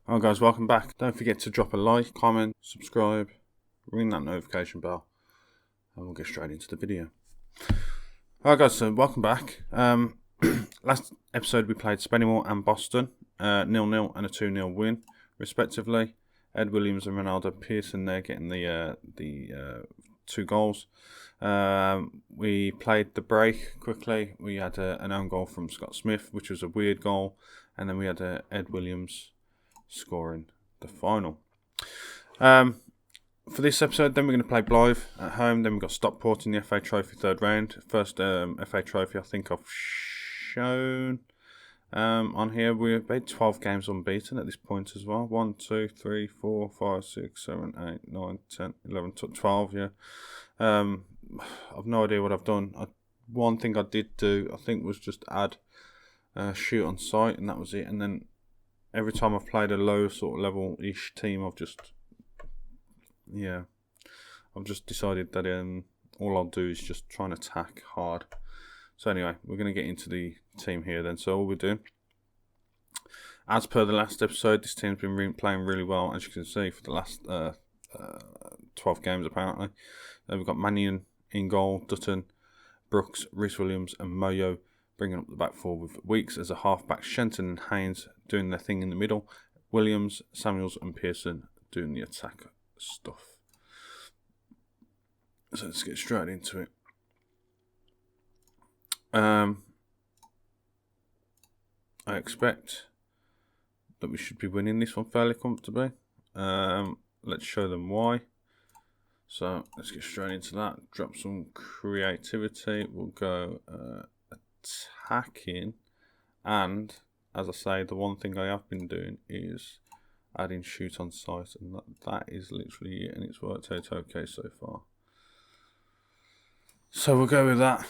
Alright guys, welcome back. Don't forget to drop a like, comment, subscribe, ring that notification bell, and we'll get straight into the video. Alright guys, so welcome back. Last episode we played Spennymoor and Boston, 0-0 and a 2-0 win, respectively. Ed Williams and Ronaldo Pearson there getting the 2 goals. We played the break quickly. We had an own goal from Scott Smith, which was a weird goal, and then we had Ed Williams scoring the final. For this episode, then we're going to play Blythe at home. Then we've got Stockport in the FA Trophy third round. First FA Trophy I think I've shown on here. We've made 12 games unbeaten at this point as well. 1, 2, 3, 4, 5, 6, 7, 8, 9, 10, 11, 12, yeah. I've no idea what I've done. One thing I did do, I think, was just add shoot on sight, and that was it. And then every time I've played a low sort of level-ish team, I've just decided that all I'll do is just try and attack hard. So anyway, we're going to get into the team here then. So all we're doing, as per the last episode, this team's been playing really well, as you can see, for the last 12 games apparently. We've got Mannion in goal, Dutton, Brooks, Rhys Williams and Moyo bringing up the back four with Weeks as a half-back, Shenton and Haynes doing their thing in the middle, Williams, Samuels and Pearson doing the attack stuff. So let's get straight into it. I expect that we should be winning this one fairly comfortably. Let's show them why. So let's get straight into that. Drop some creativity. We'll go attacking, and as I say, the one thing I have been doing is adding shoot on sight, and that is literally it, and it's worked out okay so far. So we'll go with that.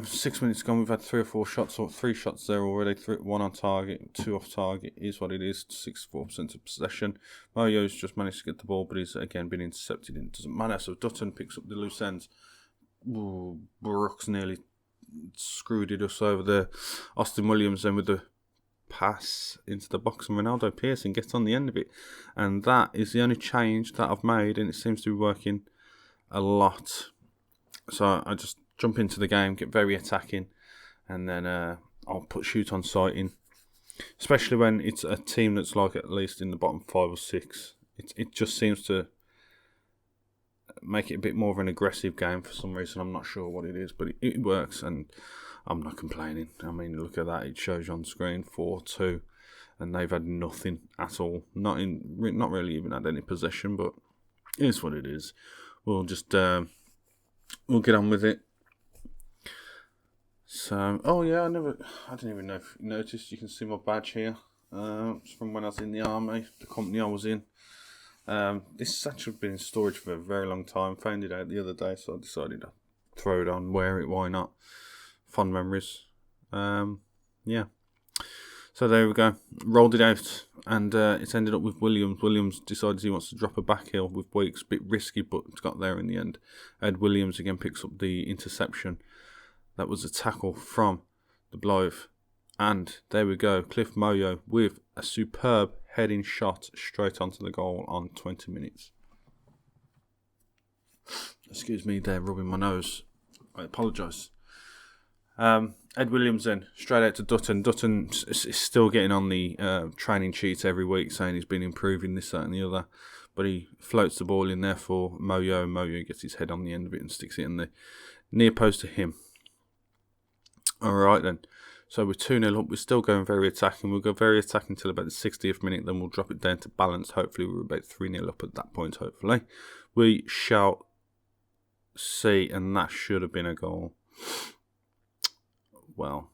6 minutes gone, we've had 3 or 4 shots, or 3 shots there already. 1 on target, 2 off target is what it is. 64% of possession. Moyo's just managed to get the ball, but he's again been intercepted. It doesn't matter. So Dutton picks up the loose ends. Ooh, Brooks nearly screwed us over there. Austin Williams then with the pass into the box, and Ronaldo Pearson gets on the end of it. And that is the only change that I've made, and it seems to be working a lot. So I just jump into the game, get very attacking, and then I'll put shoot on sight in. Especially when it's a team that's like at least in the bottom 5 or 6. It just seems to make it a bit more of an aggressive game for some reason. I'm not sure what it is, but it works, and I'm not complaining. I mean, look at that. It shows you on screen 4-2, and they've had nothing at all. Not really even had any possession, but it is what it is. We'll just we'll get on with it. So, oh yeah, I didn't even know if you noticed. You can see my badge here. It's from when I was in the army, the company I was in. This has actually been in storage for a very long time. Found it out the other day, so I decided to throw it on, wear it, why not? Fond memories. Yeah. So there we go. Rolled it out, and it's ended up with Williams. Williams decides he wants to drop a back heel with Weeks. Bit risky, but it's got there in the end. Ed Williams again picks up the interception. That was a tackle from the Blythe. And there we go. Cliff Moyo with a superb heading shot straight onto the goal on 20 minutes. Excuse me there, rubbing my nose. I apologise. Ed Williams then, straight out to Dutton. Dutton is still getting on the training sheets every week, saying he's been improving this, that and the other. But he floats the ball in there for Moyo. Moyo gets his head on the end of it and sticks it in the near post to him. Alright then. So we're 2-0 up. We're still going very attacking. We'll go very attacking until about the 60th minute. Then we'll drop it down to balance. Hopefully we're about 3-0 up at that point, hopefully. We shall see. And that should have been a goal. Well,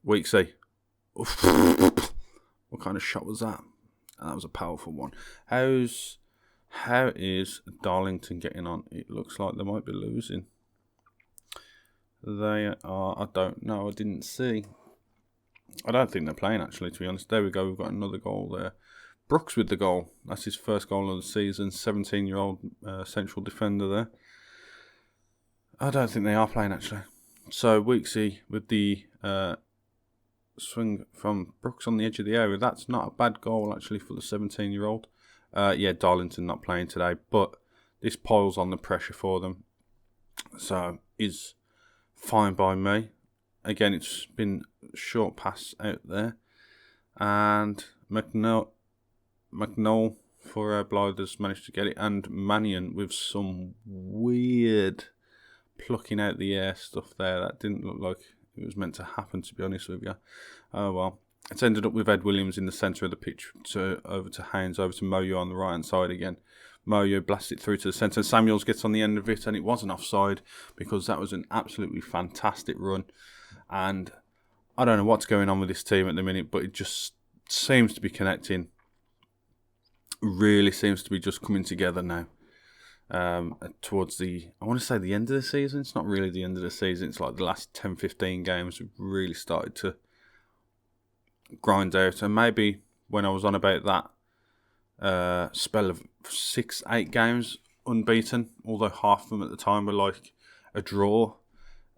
Weeksy. What kind of shot was that? That was a powerful one. How is Darlington getting on? It looks like they might be losing. They are, I don't know, I didn't see. I don't think they're playing, actually, to be honest. There we go, we've got another goal there. Brooks with the goal. That's his first goal of the season. 17-year-old central defender there. I don't think they are playing, actually. So, Weeksy with the swing from Brooks on the edge of the area. That's not a bad goal, actually, for the 17-year-old. Yeah, Darlington not playing today, but this piles on the pressure for them. So, is fine by me. Again, it's been a short pass out there. And McNull for Blyther's managed to get it. And Mannion with some weird plucking out the air stuff there. That didn't look like it was meant to happen, to be honest with you. Oh well. It's ended up with Ed Williams in the centre of the pitch, over to Haynes, over to Moyo on the right hand side again. Moyo blasts it through to the centre. Samuels gets on the end of it, and it wasn't offside because that was an absolutely fantastic run. And I don't know what's going on with this team at the minute, but it just seems to be connecting. Really seems to be just coming together now. Towards I want to say the end of the season. It's not really the end of the season. It's like the last 10-15 games have really started to grind out. And maybe when I was on about that spell of 6-8 games unbeaten, although half of them at the time were like a draw,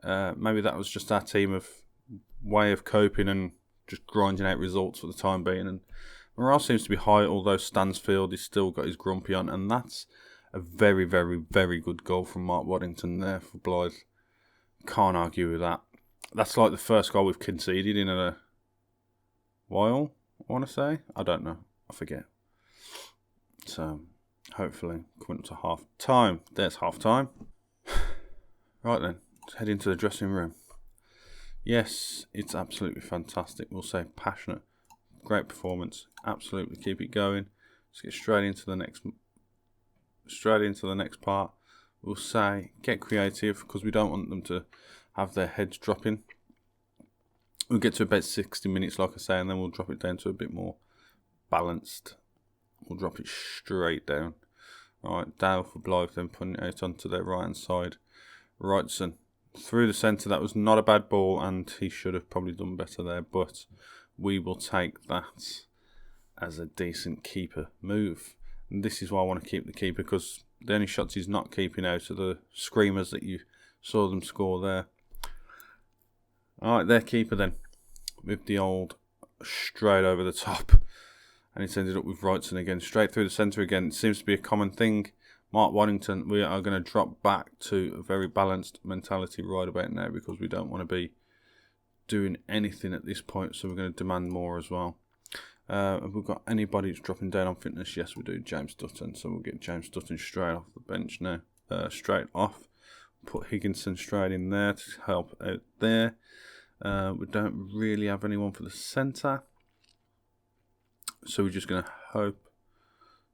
maybe that was just our team of way of coping and just grinding out results for the time being. And morale seems to be high, although Stansfield has still got his grumpy on, and that's a very, very, very good goal from Mark Waddington there for Blythe. Can't argue with that. That's like the first goal we've conceded in a while, I want to say. I don't know. I forget. So, hopefully, coming up to half time. There's half time. Right then, let's head into the dressing room. Yes, it's absolutely fantastic. We'll say passionate. Great performance. Absolutely keep it going. Let's get straight into the next part. We'll say get creative because we don't want them to have their heads dropping. We'll get to about 60 minutes, like I say, and then we'll drop it down to a bit more balanced. We'll drop it straight down. Alright, Dale for Blythe, then putting it out onto their right hand side. Wrightson through the centre. That was not a bad ball, and he should have probably done better there, but we will take that as a decent keeper move. And this is why I want to keep the keeper, because the only shots he's not keeping out are the screamers that you saw them score there. Alright, their keeper then, with the old straight over the top. And it's ended up with Wrightson again, straight through the centre again. It seems to be a common thing. Mark Waddington, we are going to drop back to a very balanced mentality right about now, because we don't want to be doing anything at this point, so we're going to demand more as well. Have we got anybody who's dropping down on fitness? Yes, we do. James Dutton. So we'll get James Dutton straight off the bench now. Straight off. Put Higginson straight in there to help out there. We don't really have anyone for the centre, so we're just going to hope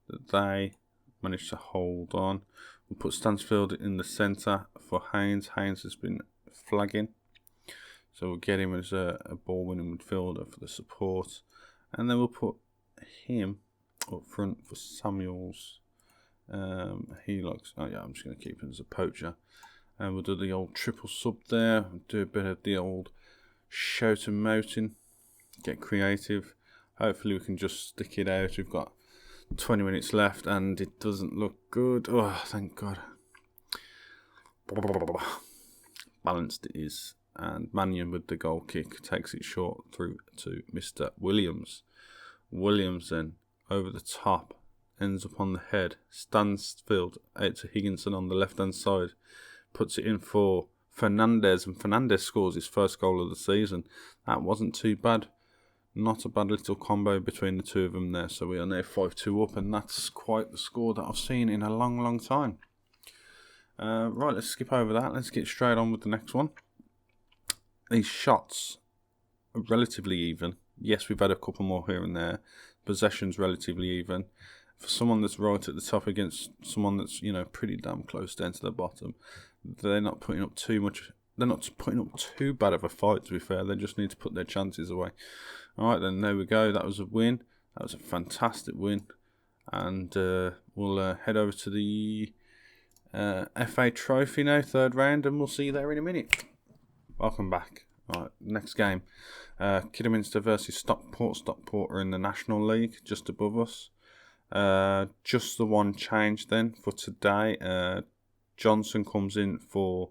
that they manage to hold on. We'll put Stansfield in the centre for Haynes. Haynes has been flagging, so we'll get him as a ball-winning midfielder for the support. And then we'll put him up front for Samuels. He likes... Oh, yeah, I'm just going to keep him as a poacher. And we'll do the old triple sub there. We'll do a bit of the old shout and mouting. Get creative. Hopefully we can just stick it out. We've got 20 minutes left and it doesn't look good. Oh, thank God. Balanced it is. And Mannion with the goal kick takes it short through to Mr. Williams. Williams then over the top, ends up on the head. Stansfield out to Higginson on the left hand side, puts it in for Fernandez, and Fernandez scores his first goal of the season. That wasn't too bad. Not a bad little combo between the two of them there. So we are now 5-2 up, and that's quite the score that I've seen in a long, long time. Right, let's skip over that. Let's get straight on with the next one. These shots are relatively even. Yes, we've had a couple more here and there. Possession's relatively even. For someone that's right at the top against someone that's, you know, pretty damn close down to the bottom, they're not putting up too much. They're not putting up too bad of a fight, to be fair. They just need to put their chances away. All right, then, there we go. That was a win. That was a fantastic win. And we'll head over to the FA Trophy now, third round, and we'll see you there in a minute. Welcome back. Right, next game. Kidderminster versus Stockport. Stockport are in the National League, just above us. Just the one change then for today. Johnson comes in for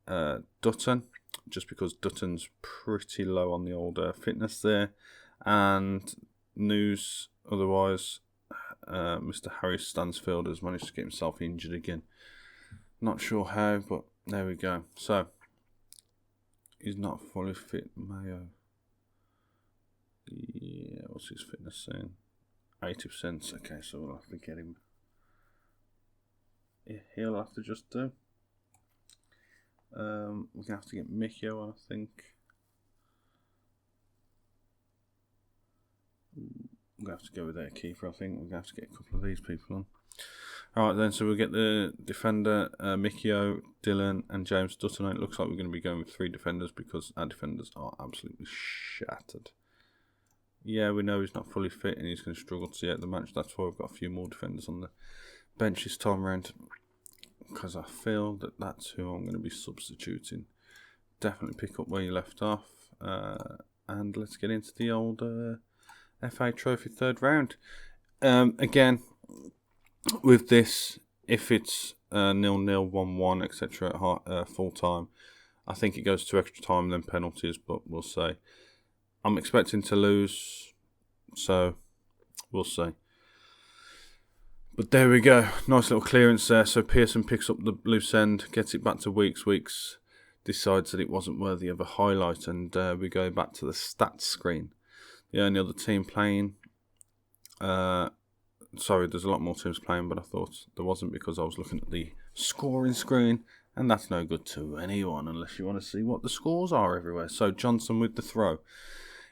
Dutton. just because Dutton's pretty low on the old fitness there. And news otherwise, Mr. Harry Stansfield has managed to get himself injured again. Not sure how, but there we go. So, he's not fully fit, Mayo. Yeah, what's his fitness saying? 80%. Okay, so we'll have to get him. Yeah, he'll have to just do. We're going to have to get Mickey on, I think. We're going to have to go with their keeper, I think. We're going to have to get a couple of these people on. Alright then, so we'll get the defender, Mikio, Dylan and James Dutton. It looks like we're going to be going with 3 defenders because our defenders are absolutely shattered. Yeah, we know he's not fully fit and he's going to struggle to see out the match. That's why we've got a few more defenders on the bench this time around. Because I feel that that's who I'm going to be substituting. Definitely pick up where you left off. And let's get into the old FA Trophy third round. Again, with this, if it's 0-0, 1-1, etc. at full time, I think it goes to extra time then penalties, but we'll see. I'm expecting to lose, so we'll see. But there we go. Nice little clearance there. So Pearson picks up the loose end, gets it back to Weeks. Weeks decides that it wasn't worthy of a highlight, and we go back to the stats screen. The only other team playing... sorry, there's a lot more teams playing, but I thought there wasn't because I was looking at the scoring screen, and that's no good to anyone unless you want to see what the scores are everywhere. So Johnson with the throw.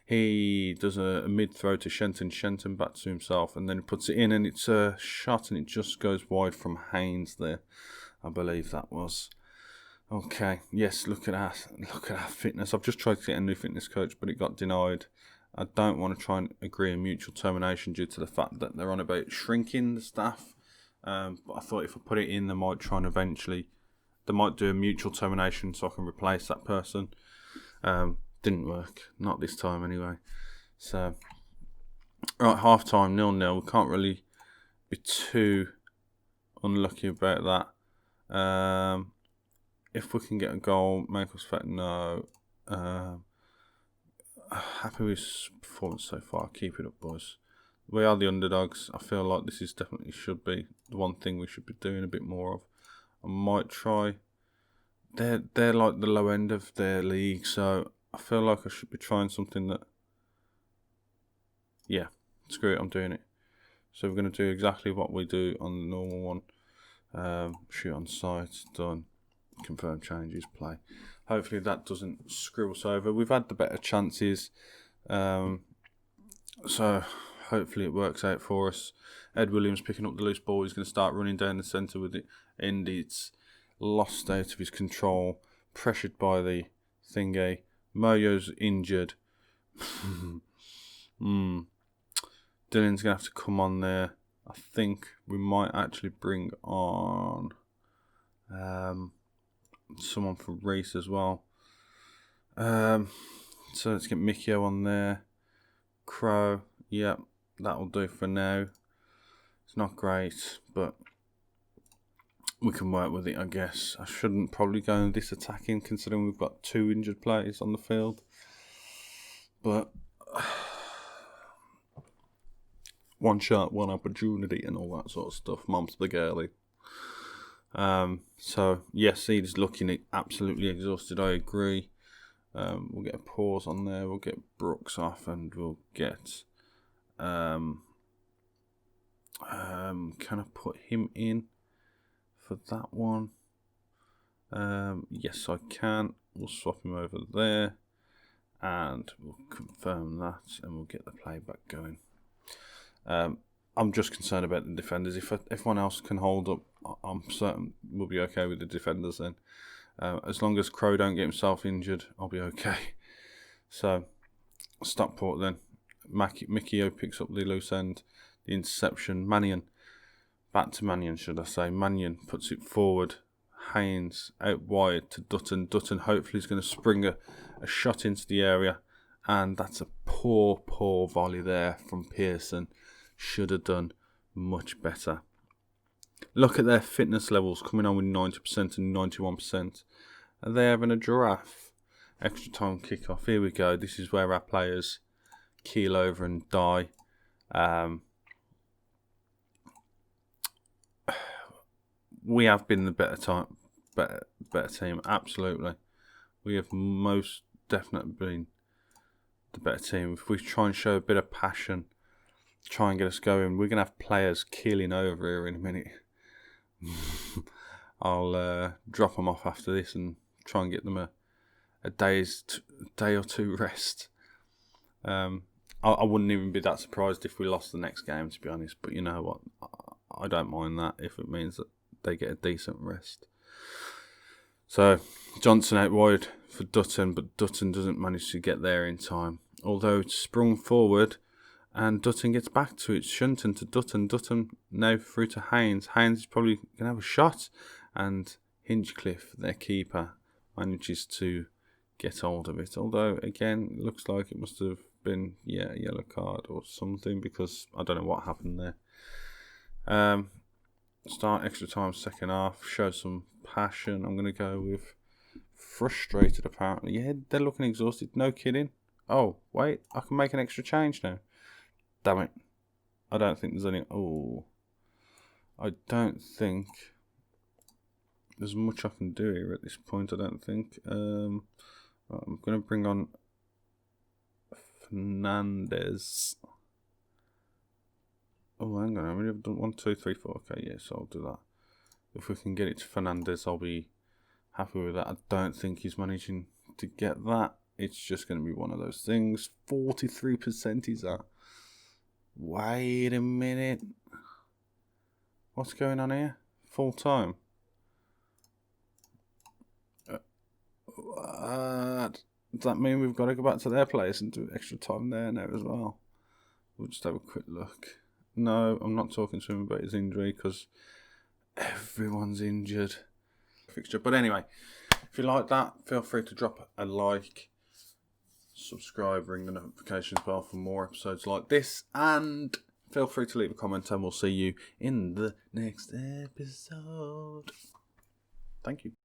He does a mid-throw to Shenton. Shenton back to himself, and then he puts it in, and it's a shot, and it just goes wide from Haynes there. I believe that was. Okay, yes, look at our fitness. I've just tried to get a new fitness coach, but it got denied. I don't want to try and agree a mutual termination due to the fact that they're on about shrinking the staff. But I thought if I put it in, they might try and eventually... They might do a mutual termination so I can replace that person. Didn't work. Not this time anyway. So, right, half time, 0-0. We can't really be too unlucky about that. If we can get a goal, make us fat, no. Happy with his performance so far. Keep it up, boys. We are the underdogs. I feel like this is definitely should be the one thing we should be doing a bit more of. I might try. They're like the low end of their league, so I feel like I should be trying something that... Yeah, screw it, I'm doing it. So we're going to do exactly what we do on the normal one. Shoot on sight, done. Confirm changes, play. Hopefully that doesn't screw us over. We've had the better chances. So hopefully it works out for us. Ed Williams picking up the loose ball. He's going to start running down the centre with it. And it's lost out of his control. Pressured by the thingy. Moyo's injured. Dylan's going to have to come on there. I think we might actually bring on someone for Reese as well. So let's get Mikio on there. Crow. Yep, that'll do for now. It's not great, but we can work with it, I guess. I shouldn't probably go in this attacking considering we've got 2 injured players on the field. But one shot, one opportunity and all that sort of stuff. Mom's the girly. So, yes, he's looking absolutely exhausted. I agree. We'll get a pause on there. We'll get Brooks off and we'll get... can I put him in for that one? Yes, I can. We'll swap him over there and we'll confirm that and we'll get the playback going. I'm just concerned about the defenders. If everyone else can hold up, I'm certain we'll be okay with the defenders then. As long as Crow don't get himself injured, I'll be okay. So, Stockport then. Mikio picks up the loose end, the interception. Mannion, back to Mannion, should I say. Mannion puts it forward. Haynes out wide to Dutton. Dutton hopefully is going to spring a shot into the area. And that's a poor volley there from Pearson. Should have done much better. Look at their fitness levels coming on with 90% and 91%. Are they having a giraffe? Extra time kickoff. Here we go. This is where our players keel over and die. We have been the better team. Absolutely, we have most definitely been the better team. If we try and show a bit of passion, try and get us going, we're gonna have players keeling over here in a minute. I'll drop them off after this and try and get them a day or two rest. I wouldn't even be that surprised if we lost the next game, to be honest. But you know what? I don't mind that if it means that they get a decent rest. So Johnson out wide for Dutton, but Dutton doesn't manage to get there in time. Although it's sprung forward, and Dutton gets back to it. Shunton to Dutton. Dutton now through to Haynes. Haynes is probably going to have a shot, and Hinchcliffe, their keeper, manages to get hold of it. Although, again, it looks like it must have been, a yellow card or something, because I don't know what happened there. Start extra time, second half. Show some passion. I'm going to go with frustrated, apparently. Yeah, they're looking exhausted. No kidding. Oh, wait. I can make an extra change now. Damn it. I don't think there's any... Oh. I don't think there's much I can do here at this point, I don't think. I'm going to bring on Fernandez. Oh, hang on. I mean, I've done 1, 2, 3, 4. Okay, yes, I'll do that. If we can get it to Fernandez, I'll be happy with that. I don't think he's managing to get that. It's just going to be one of those things. 43% is that. Wait a minute. What's going on here? Full time. Does that mean we've got to go back to their place and do extra time there now as well? We'll just have a quick look. No, I'm not talking to him about his injury because everyone's injured. Fixture. But anyway, if you like that, feel free to drop a like, subscribe, ring the notifications bell for more episodes like this, and feel free to leave a comment, and we'll see you in the next episode. Thank you.